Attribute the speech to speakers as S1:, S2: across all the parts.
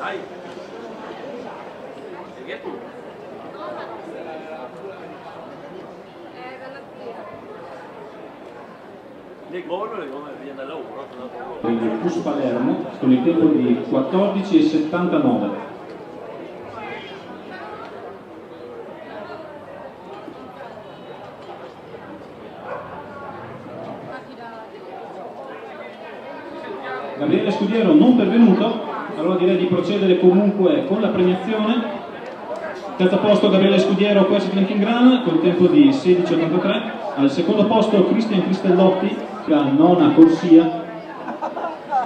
S1: Il Pus Palermo con il tempo di 14,79. Gabriele Scudiero non pervenuto, allora direi di procedere comunque con la premiazione. Terzo posto Gabriele Scudiero, Quest Grana con il tempo di 16,83. Al secondo posto Cristian Cristellotti, la nona corsia.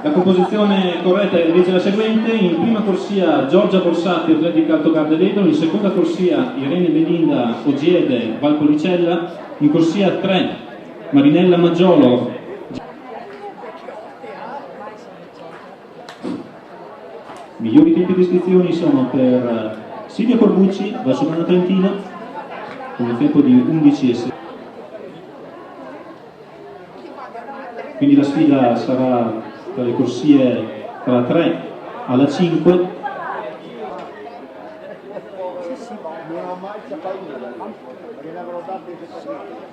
S1: La composizione corretta è invece la seguente: in prima corsia Giorgia Borsatti, Atletica Alto Gardelego, in seconda corsia Irene Belinda Ogiede Valpolicella, in corsia 3 Marinella Maggiolo. Migliori tempi di iscrizioni sono per Silvia Corbucci, Valsomano Trentino, con il tempo di 11,6. Quindi la sfida sarà tra le corsie tra 3 alla 5.
S2: Non ho mai saputo, perché ne avrò date in questa vita.